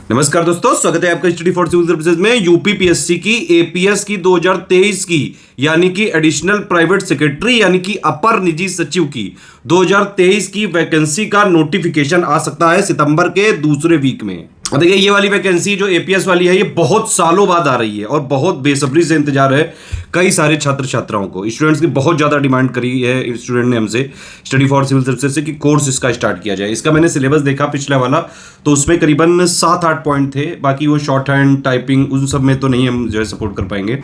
नमस्कार दोस्तों, स्वागत है आपका स्टडी फॉर सिविल सर्विसेज में। यूपीपीएससी की एपीएस की 2023 की यानी कि एडिशनल प्राइवेट सेक्रेटरी यानी कि अपर निजी सचिव की 2023 की वैकेंसी का नोटिफिकेशन आ सकता है सितंबर के दूसरे वीक में। देखिए, ये वाली वैकेंसी जो एपीएस वाली है ये बहुत सालों बाद आ रही है और बहुत बेसब्री से इंतजार है कई सारे छात्र छात्राओं को। स्टूडेंट्स की बहुत ज़्यादा डिमांड करी है स्टूडेंट ने हमसे स्टडी फॉर सिविल सर्विसेज से कि कोर्स इसका स्टार्ट किया जाए। इसका मैंने सिलेबस देखा पिछला वाला, तो उसमें करीबन 7-8 पॉइंट थे। बाकी वो शॉर्ट हैंड टाइपिंग उन सब में तो नहीं हम जो है सपोर्ट कर पाएंगे।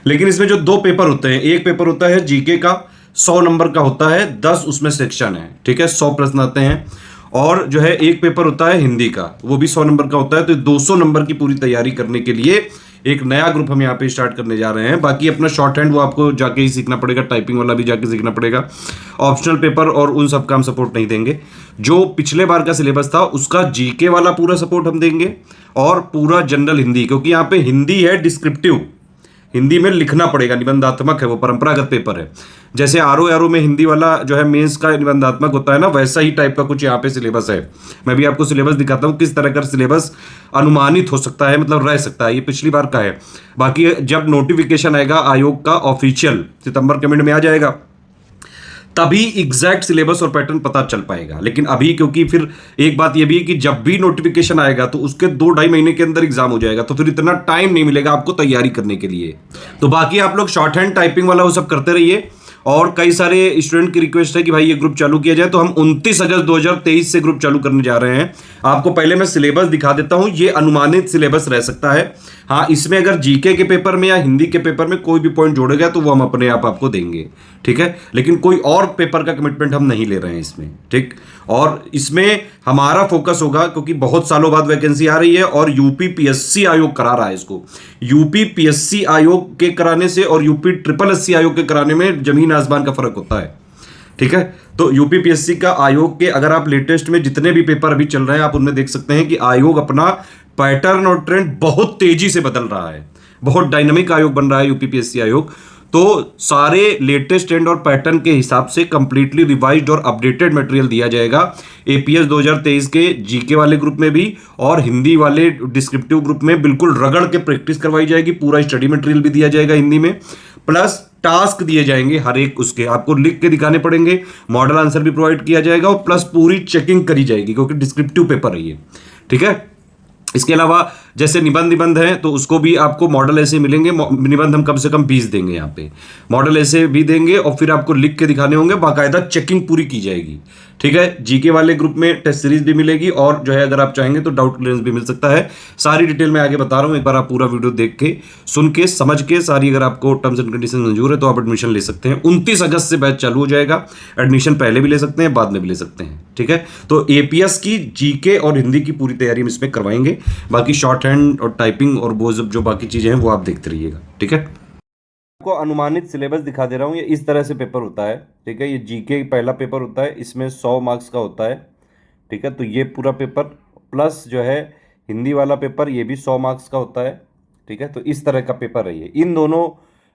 लेकिन इसमें जो 2 पेपर होते हैं, एक पेपर होता है जीके का 100 नंबर का होता है, 10 उसमें सेक्शन है, ठीक है, 100 प्रश्न आते हैं। और जो है एक पेपर होता है हिंदी का, वो भी 100 नंबर का होता है। तो 200 नंबर की पूरी तैयारी करने के लिए एक नया ग्रुप हम यहाँ पे स्टार्ट करने जा रहे हैं। बाकी अपना शॉर्ट हैंड वो आपको जाके ही सीखना पड़ेगा, टाइपिंग वाला भी जाके सीखना पड़ेगा। ऑप्शनल पेपर और उन सब का हम सपोर्ट नहीं देंगे। जो पिछले बार का सिलेबस था उसका जीके वाला पूरा सपोर्ट हम देंगे और पूरा जनरल हिंदी, क्योंकि यहाँ पे हिंदी है डिस्क्रिप्टिव, हिंदी में लिखना पड़ेगा, निबंधात्मक है, वो परंपरागत पेपर है। जैसे आरओ में हिंदी वाला जो है मेंस का निबंधात्मक होता है ना, वैसा ही टाइप का कुछ यहाँ पे सिलेबस है। मैं भी आपको सिलेबस दिखाता हूँ किस तरह का सिलेबस अनुमानित हो सकता है, मतलब रह सकता है। ये पिछली बार का है। बाकी जब नोटिफिकेशन आएगा आयोग का ऑफिशियल सितंबर के मिड में आ जाएगा, तभी एग्जैक्ट सिलेबस और पैटर्न पता चल पाएगा। लेकिन अभी क्योंकि फिर एक बात यह भी है कि जब भी नोटिफिकेशन आएगा तो उसके 2-2.5 महीने के अंदर एग्जाम हो जाएगा, तो फिर इतना टाइम नहीं मिलेगा आपको तैयारी करने के लिए। तो बाकी आप लोग शॉर्ट हैंड टाइपिंग वाला वो सब करते रहिए। और कई सारे स्टूडेंट की रिक्वेस्ट है कि भाई ये ग्रुप चालू किया जाए, तो हम 29 अगस्त 2023 से ग्रुप चालू करने जा रहे हैं। आपको पहले मैं सिलेबस दिखा देता हूं, ये अनुमानित सिलेबस रह सकता है। हाँ, इसमें अगर जीके के पेपर में या हिंदी के पेपर में कोई भी पॉइंट जोड़ेगा तो वो हम अपने आप आपको देंगे, ठीक है। लेकिन कोई और पेपर का कमिटमेंट हम नहीं ले रहे हैं इसमें, ठीक। और इसमें हमारा फोकस होगा, क्योंकि बहुत सालों बाद वैकेंसी आ रही है और यूपीपीएससी आयोग करा रहा है इसको। यूपीपीएससी आयोग के कराने से और यूपी ट्रिपल एससी आयोग के कराने में जमीन आसमान का फर्क होता है, ठीक है। तो यूपीपीएससी का आयोग के अगर आप लेटेस्ट में जितने भी पेपर अभी चल रहे हैं आप उनमें देख सकते हैं कि आयोग अपना पैटर्न और ट्रेंड बहुत तेजी से बदल रहा है। बहुत डायनामिक आयोग बन रहा है यूपीपीएससी आयोग। तो सारे लेटेस्ट ट्रेंड और पैटर्न के हिसाब से कंप्लीटली रिवाइज्ड और अपडेटेड मटेरियल दिया जाएगा एपीएस 2023 के जीके वाले ग्रुप में भी, और हिंदी वाले डिस्क्रिप्टिव ग्रुप में बिल्कुल रगड़ के प्रैक्टिस करवाई जाएगी। पूरा स्टडी मटेरियल भी दिया जाएगा हिंदी में, प्लस टास्क दिए जाएंगे हर एक, उसके आपको लिख के दिखाने पड़ेंगे। मॉडल आंसर भी प्रोवाइड किया जाएगा और प्लस पूरी चेकिंग करी जाएगी, क्योंकि डिस्क्रिप्टिव पेपर है ये, ठीक है। इसके अलावा जैसे निबंध हैं तो उसको भी आपको मॉडल ऐसे मिलेंगे। निबंध हम कम से कम 20 देंगे यहाँ पे, मॉडल ऐसे भी देंगे और फिर आपको लिख के दिखाने होंगे, बाकायदा चेकिंग पूरी की जाएगी, ठीक है। जीके वाले ग्रुप में टेस्ट सीरीज भी मिलेगी और जो है अगर आप चाहेंगे तो डाउट क्लियरेंस भी मिल सकता है। सारी डिटेल में आगे बता रहा हूँ, एक बार आप पूरा वीडियो देख के सुन के समझ के सारी, अगर आपको टर्म्स एंड कंडीशन मंजूर है तो आप एडमिशन ले सकते हैं। 29 अगस्त से बैच चालू हो जाएगा। एडमिशन पहले भी ले सकते हैं, बाद में भी ले सकते हैं, ठीक है। तो एपीएस की जीके और हिंदी की पूरी तैयारी हम इसमें करवाएंगे। बाकी शॉर्ट हैंड और टाइपिंग और वो जो बाकी चीजें हैं वो आप देखते रहिएगा, ठीक है। आपको अनुमानित सिलेबस दिखा दे रहा हूँ। ये इस तरह से पेपर होता है, ठीक है। ये जीके पहला पेपर होता है, इसमें 100 मार्क्स का होता है, ठीक है। तो ये पूरा पेपर प्लस जो है हिंदी वाला पेपर, ये भी 100 मार्क्स का होता है, ठीक है। तो इस तरह का पेपर है ये। इन दोनों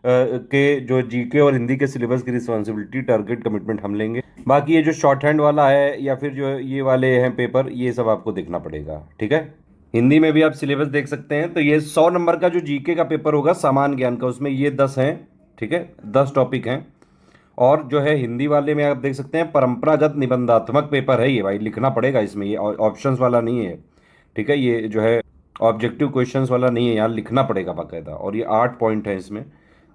के जो जीके और हिंदी के सिलेबस की रिस्पॉन्सिबिलिटी, टारगेट, कमिटमेंट हम लेंगे। बाकी ये जो शॉर्ट हैंड वाला है या फिर जो ये वाले हैं पेपर, ये सब आपको देखना पड़ेगा, ठीक है। हिंदी में भी आप सिलेबस देख सकते हैं। तो ये 100 नंबर का जो जीके का पेपर होगा सामान्य ज्ञान का, उसमें ये 10 हैं, ठीक है, 10 टॉपिक हैं। और जो है हिंदी वाले में आप देख सकते हैं परंपरागत निबंधात्मक पेपर है ये, भाई लिखना पड़ेगा इसमें, ये ऑप्शंस वाला नहीं है, ठीक है। ये जो है ऑब्जेक्टिव क्वेश्चंस वाला नहीं है, यहाँ लिखना पड़ेगा बाकायदा। और ये 8 पॉइंट है इसमें।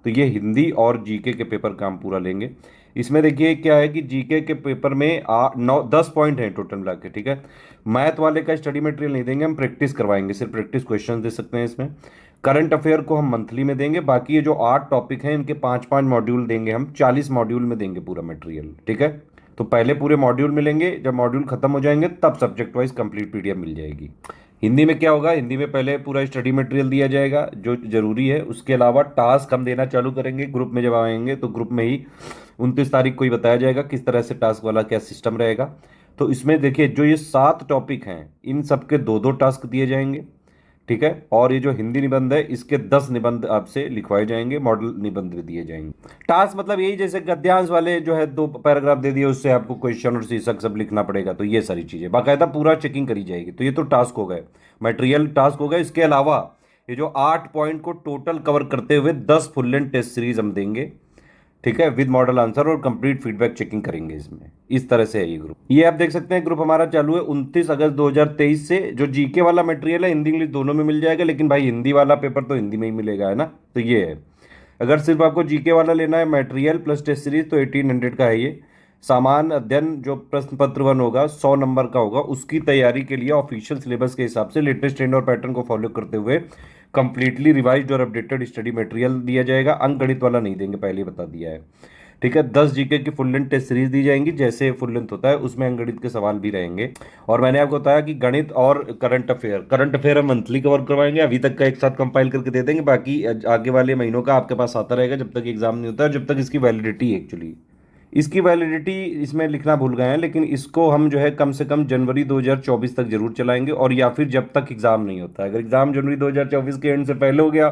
तो ये हिंदी और जीके के पेपर का हम पूरा लेंगे। इसमें देखिए क्या है कि जीके के पेपर में 10 पॉइंट हैं टोटल मिला के, ठीक है। मैथ वाले का स्टडी मटेरियल नहीं देंगे, हम प्रैक्टिस करवाएंगे, सिर्फ प्रैक्टिस क्वेश्चन दे सकते हैं इसमें। करंट अफेयर को हम मंथली में देंगे। बाकी ये जो 8 टॉपिक हैं इनके 5-5 मॉड्यूल देंगे हम, 40 मॉड्यूल में देंगे पूरा मटेरियल, ठीक है। तो पहले पूरे मॉड्यूल मिलेंगे, जब मॉड्यूल खत्म हो जाएंगे तब सब्जेक्ट वाइज कंप्लीट पीडीएफ मिल जाएगी। हिंदी में क्या होगा, हिंदी में पहले पूरा स्टडी मटेरियल दिया जाएगा जो जरूरी है। उसके अलावा टास्क हम देना चालू करेंगे ग्रुप में। जब आएंगे तो ग्रुप में ही 29 तारीख को ही बताया जाएगा किस तरह से टास्क वाला क्या सिस्टम रहेगा। तो इसमें देखिए जो ये 7 टॉपिक हैं इन सब के 2-2 टास्क दिए जाएंगे, ठीक है। और ये जो हिंदी निबंध है इसके 10 निबंध आपसे लिखवाए जाएंगे, मॉडल निबंध भी दिए जाएंगे। टास्क मतलब यही, जैसे गद्यांश वाले जो है 2 पैराग्राफ दे दिए, उससे आपको क्वेश्चन और शीर्षक सब लिखना पड़ेगा, तो ये सारी चीजें बाकायदा पूरा चेकिंग करी जाएगी। तो ये तो टास्क हो गए, मटेरियल टास्क हो गए। इसके अलावा ये जो 8 पॉइंट को टोटल कवर करते हुए 10 फुल लेंथ टेस्ट सीरीज हम देंगे, ठीक है, विद मॉडल आंसर और कंप्लीट फीडबैक चेकिंग करेंगे इसमें। इस तरह से है ये ग्रुप। ये आप देख सकते हैं ग्रुप हमारा चालू है 29 अगस्त 2023 से। जो जीके वाला मटेरियल है हिंदी इंग्लिश दोनों में मिल जाएगा, लेकिन भाई हिंदी वाला पेपर तो हिंदी में ही मिलेगा, है ना। तो ये है, अगर सिर्फ आपको जीके वाला लेना है मटेरियल प्लस टेस्ट सीरीज तो 1800 का है ये। सामान्य अध्ययन जो प्रश्न पत्र 1 होगा 100 नंबर का होगा, उसकी तैयारी के लिए ऑफिशियल सिलेबस के हिसाब से लेटेस्ट ट्रेंड और पैटर्न को फॉलो करते हुए कंप्लीटली रिवाइज्ड और अपडेटेड स्टडी मटेरियल दिया जाएगा। अंक गणित वाला नहीं देंगे, पहले ही बता दिया है, ठीक है। 10 जीके की फुल लेंथ टेस्ट सीरीज दी जाएंगी, जैसे फुल लेंथ होता है उसमें अंक गणित के सवाल भी रहेंगे। और मैंने आपको बताया कि गणित और करंट अफेयर हम मंथली कवर करवाएंगे, अभी तक का एक साथ कंपाइल करके दे देंगे, बाकी आगे वाले महीनों का आपके पास आता रहेगा जब तक एग्जाम नहीं होता है, जब तक इसकी वैलिडिटी एक्चुअली इसकी वैलिडिटी इसमें लिखना भूल गए हैं, लेकिन इसको हम जो है कम से कम जनवरी 2024 तक जरूर चलाएंगे, और या फिर जब तक एग्जाम नहीं होता है। अगर एग्जाम जनवरी 2024 के एंड से पहले हो गया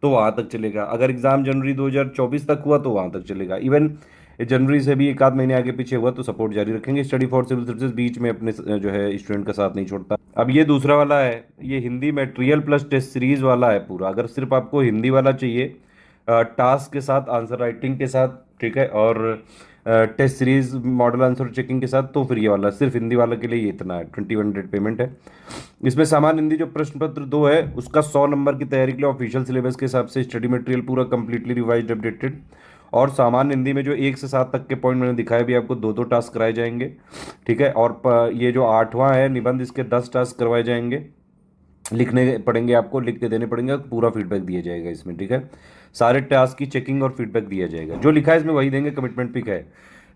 तो वहां तक चलेगा, अगर एग्जाम जनवरी 2024 तक हुआ तो वहां तक चलेगा। इवन जनवरी से भी 1 आध महीने आगे पीछे हुआ तो सपोर्ट जारी रखेंगे। स्टडी फॉर सिविल सर्विसेज बीच में अपने जो है स्टूडेंट का साथ नहीं छोड़ता। अब ये दूसरा वाला है, ये Hindi material plus test series वाला है पूरा। अगर सिर्फ आपको हिंदी वाला चाहिए टास्क के साथ, आंसर राइटिंग के साथ, ठीक है, और test series model answer checking के साथ, तो फिर ये वाला सिर्फ हिंदी वाला के लिए ये इतना है, 2100 पेमेंट है। इसमें सामान्य हिंदी जो प्रश्न पत्र 2 है उसका 100 नंबर की तैयारी के लिए ऑफिशियल सिलेबस के हिसाब से स्टडी मटेरियल पूरा कंप्लीटली रिवाइज्ड अपडेटेड। और सामान्य हिंदी में जो 1 से 7 तक के पॉइंट मैंने दिखाए भी आपको 2-2 टास्क कराए जाएंगे, ठीक है। और ये जो 8वां है निबंध, इसके 10 टास्क करवाए जाएंगे, लिखने पड़ेंगे आपको, लिख के देने पड़ेंगे, पूरा फीडबैक दिया जाएगा इसमें, ठीक है। सारे टास्क की चेकिंग और फीडबैक दिया जाएगा, जो लिखा है इसमें वही देंगे, कमिटमेंट पिक है।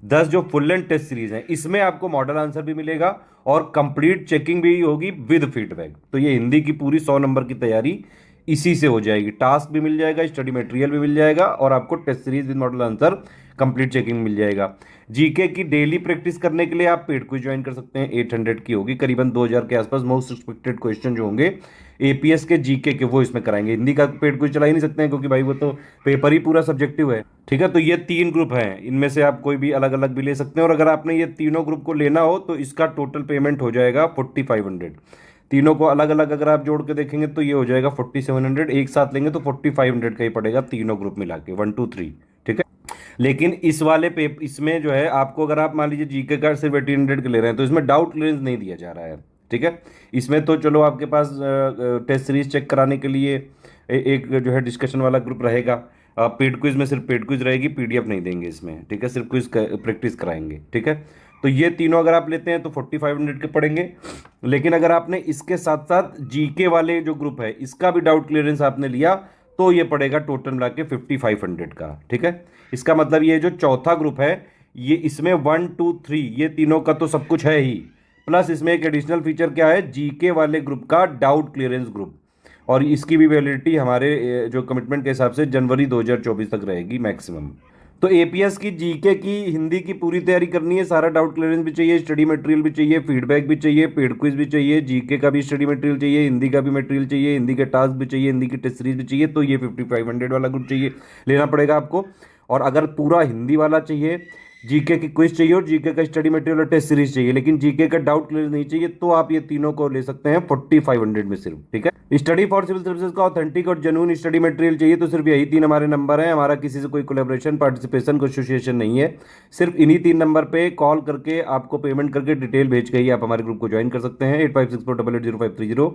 10 जो फुल लेंथ टेस्ट सीरीज है इसमें आपको मॉडल आंसर भी मिलेगा और कंप्लीट चेकिंग भी होगी विद फीडबैक। तो ये हिंदी की पूरी 100 नंबर की तैयारी इसी से हो जाएगी, टास्क भी मिल जाएगा, स्टडी मटेरियल भी मिल जाएगा, और आपको test series with model answer complete checking मिल जाएगा। जीके की डेली प्रैक्टिस करने के लिए आप पेड क्विज ज्वाइन कर सकते हैं, 800 की होगी, करीबन 2000 के आसपास। मोस्ट एक्सपेक्टेड क्वेश्चन जो होंगे एपीएस के जीके के वो इसमें कराएंगे। हिंदी का पेड क्विज चला ही नहीं सकते हैं क्योंकि भाई वो तो पेपर ही पूरा सब्जेक्टिव है, ठीक है। तो ये 3 ग्रुप हैं, इनमें से आप कोई भी अलग अलग भी ले सकते हैं, और अगर आपने ये तीनों ग्रुप को लेना हो तो इसका टोटल पेमेंट हो जाएगा 4500। तीनों को अलग अलग अगर आप जोड़ के देखेंगे तो ये हो जाएगा 4700, एक साथ लेंगे तो 4500 का ही पड़ेगा तीनों ग्रुप मिला के, 1 2 3, ठीक है। लेकिन इस वाले पेपर इसमें जो है आपको, अगर आप मान लीजिए जीके का सिर्फ 1800 के ले रहे हैं तो इसमें डाउट क्लियरेंस नहीं दिया जा रहा है, ठीक है। इसमें तो चलो आपके पास टेस्ट सीरीज चेक कराने के लिए एक जो है डिस्कशन वाला ग्रुप रहेगा। पेड क्विज में सिर्फ पेड क्विज रहेगी, पीडीएफ नहीं देंगे इसमें, ठीक है, सिर्फ क्विज प्रैक्टिस कराएंगे, ठीक है। तो ये तीनों अगर आप लेते हैं तो 4500 के पड़ेंगे। लेकिन अगर आपने इसके साथ साथ जीके वाले जो ग्रुप है इसका भी डाउट क्लियरेंस आपने लिया तो ये पड़ेगा टोटल मिला के 5500 का, ठीक है। इसका मतलब ये जो चौथा ग्रुप है ये इसमें 1 2 3 ये तीनों का तो सब कुछ है ही, प्लस इसमें एक एडिशनल फीचर क्या है, जीके वाले ग्रुप का डाउट क्लियरेंस ग्रुप, और इसकी भी वैलिडिटी हमारे जो कमिटमेंट के हिसाब से जनवरी 2024 तक रहेगी मैक्सिमम। तो एपीएस की जीके की हिंदी की पूरी तैयारी करनी है, सारा डाउट क्लियरेंस भी चाहिए, स्टडी मटेरियल भी चाहिए, फीडबैक भी चाहिए, पेड क्विज भी चाहिए, जीके का भी स्टडी मटेरियल चाहिए, हिंदी का भी मटेरियल चाहिए, हिंदी के टास्क भी चाहिए, हिंदी की टेस्ट सीरीज भी चाहिए, तो ये 5500 वाला ग्रुप चाहिए, लेना पड़ेगा आपको। और अगर पूरा हिंदी वाला चाहिए, जीके की क्विज चाहिए और जीके का स्टडी मटेरियल और टेस्ट सीरीज चाहिए, लेकिन जीके का डाउट क्लियर नहीं चाहिए, तो आप ये तीनों को ले सकते हैं 4500 में सिर्फ, ठीक है। स्टडी फॉर सिविल सर्विसेज का ऑथेंटिक और जेन्युइन स्टडी मटेरियल चाहिए तो सिर्फ यही 3 हमारे नंबर हैं। हमारा किसी से कोई कोलैबोरेशन, पार्टिसिपेशन, कोई एसोसिएशन नहीं है, सिर्फ इन्हीं 3 नंबर पे कॉल करके आपको पेमेंट करके डिटेल भेज के ही आप हमारे ग्रुप को ज्वाइन कर सकते हैं। 8564880530,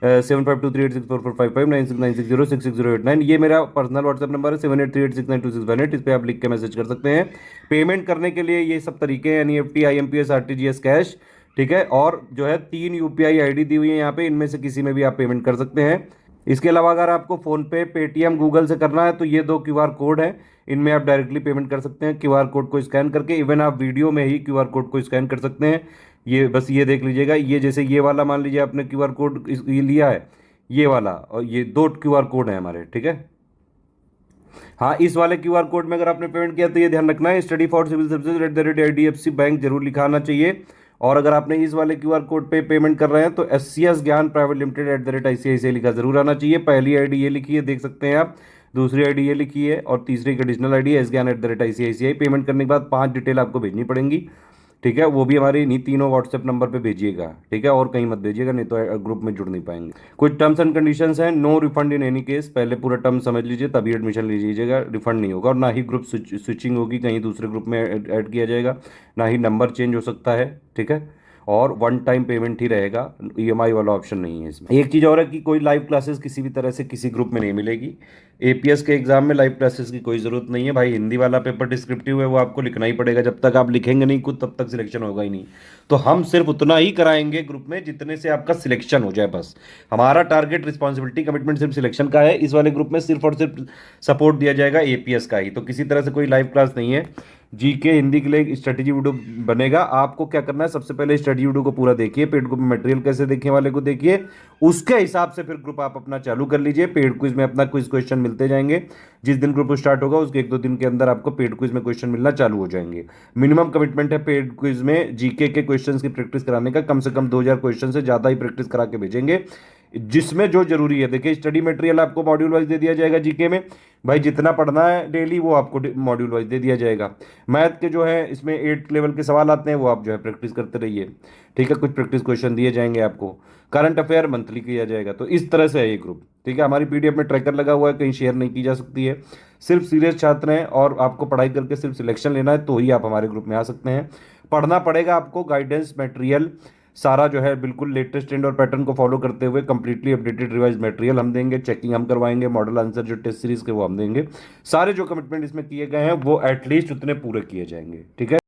7523864455, 9696066089, ये मेरा पर्सनल व्हाट्सएप नंबर है, 7838692618, इस पर आप लिख के मैसेज कर सकते हैं। पेमेंट करने के लिए ये सब तरीके हैं, एनईएफटी, आईएमपीएस, आरटीजीएस, कैश, ठीक है। और जो है 3 यूपीआई आईडी दी हुई है यहाँ पे, इनमें से किसी में भी आप पेमेंट कर सकते हैं। इसके अलावा अगर आपको फोनपे, पेटीएम, गूगल से करना है तो ये 2 क्यूआर कोड हैं, इनमें आप डायरेक्टली पेमेंट कर सकते हैं क्यूआर कोड को स्कैन करके। इवन आप वीडियो में ही क्यूआर कोड को स्कैन कर सकते हैं, ये बस ये देख लीजिएगा। ये जैसे ये वाला मान लीजिए आपने क्यूआर कोड ये लिया है, ये वाला, और ये 2 क्यूआर कोड हैं हमारे, ठीक है। हाँ, इस वाले क्यूआर कोड में अगर आपने पेमेंट किया तो ये ध्यान रखना है, study for civil services @IDFC bank जरूर लिखा आना चाहिए, और अगर आपने इस वाले क्यूआर कोड पे पेमेंट कर रहे हैं तो SCS ज्ञान प्राइवेट लिमिटेड @ICICI लिखा जरूर आना चाहिए। पहली आईडी ये लिखी है, देख सकते हैं आप, दूसरी आईडी ये लिखी है और तीसरी एक एडिशनल आईडी है sgyan@ICICI। पेमेंट करने के बाद 5 डिटेल आपको भेजनी पड़ेंगी, ठीक है, वो भी हमारे इन्हीं तीनों व्हाट्सएप नंबर पे भेजिएगा, ठीक है, और कहीं मत भेजिएगा, नहीं तो ग्रुप में जुड़ नहीं पाएंगे। कुछ टर्म्स एंड कंडीशंस हैं, no refund in any case, पहले पूरा टर्म समझ लीजिए तभी एडमिशन लीजिएगा, रिफंड नहीं होगा, और ना ही ग्रुप स्विचिंग होगी, कहीं दूसरे ग्रुप में ऐड किया जाएगा, ना ही नंबर चेंज हो सकता है, ठीक है, और वन टाइम पेमेंट ही रहेगा, EMI वाला ऑप्शन नहीं है इसमें। एक चीज़ और है कि कोई लाइव क्लासेस किसी भी तरह से किसी ग्रुप में नहीं मिलेगी। APS के एग्जाम में लाइव क्लासेस की कोई ज़रूरत नहीं है भाई। हिंदी वाला पेपर डिस्क्रिप्टिव है, वो आपको लिखना ही पड़ेगा, जब तक आप लिखेंगे नहीं खुद तब तक सिलेक्शन होगा ही नहीं। तो हम सिर्फ उतना ही कराएंगे ग्रुप में जितने से आपका सिलेक्शन हो जाए, बस हमारा टारगेट, रिस्पॉन्सिबिलिटी, कमिटमेंट सिर्फ सिलेक्शन का है। इस वाले ग्रुप में सिर्फ और सिर्फ सपोर्ट दिया जाएगा APS का ही, तो किसी तरह से कोई लाइव क्लास नहीं है। GK हिंदी के लिए स्ट्रेटेजी वीडियो बनेगा। आपको क्या करना है, सबसे पहले स्ट्रेटेजी वीडियो को पूरा देखिए, पेड ग्रुप में मटेरियल कैसे देखने वाले को देखिए, उसके हिसाब से फिर ग्रुप आप अपना चालू कर लीजिए। पेड क्विज में अपना क्विज क्वेश्चन मिलते जाएंगे, जिस दिन ग्रुप स्टार्ट होगा उसके 1-2 दिन के अंदर आपको पेड क्विज में क्वेश्चन मिलना चालू हो जाएंगे। मिनिमम कमिटमेंट है पेड क्विज में GK के क्वेश्चंस की प्रैक्टिस कराने का, कम से कम 2000 क्वेश्चन से ज़्यादा ही प्रैक्टिस करा के भेजेंगे, जिसमें जो जरूरी है। देखिए स्टडी मटेरियल आपको मॉड्यूल वाइज दे दिया जाएगा GK में, भाई जितना पढ़ना है डेली वो आपको मॉड्यूल वाइज दे दिया जाएगा। मैथ के जो है इसमें 8 लेवल के सवाल आते हैं, वो आप जो है प्रैक्टिस करते रहिए, ठीक है, कुछ प्रैक्टिस क्वेश्चन दिए जाएंगे आपको। करंट अफेयर मंथली किया जाएगा। तो इस तरह से है ये ग्रुप, ठीक है। हमारी PDF में ट्रैकर लगा हुआ है, कहीं शेयर नहीं की जा सकती है। सिर्फ सीरियस छात्र हैं और आपको पढ़ाई करके सिर्फ सिलेक्शन लेना है तो ही आप हमारे ग्रुप में आ सकते हैं। पढ़ना पड़ेगा आपको, गाइडेंस मटेरियल सारा जो है बिल्कुल लेटेस्ट ट्रेंड और पैटर्न को फॉलो करते हुए कंप्लीटली अपडेटेड रिवाइज मटेरियल हम देंगे, चेकिंग हम करवाएंगे, मॉडल आंसर जो टेस्ट सीरीज के वो हम देंगे। सारे जो कमिटमेंट इसमें किए गए हैं वो एटलीस्ट उतने पूरे किए जाएंगे, ठीक है।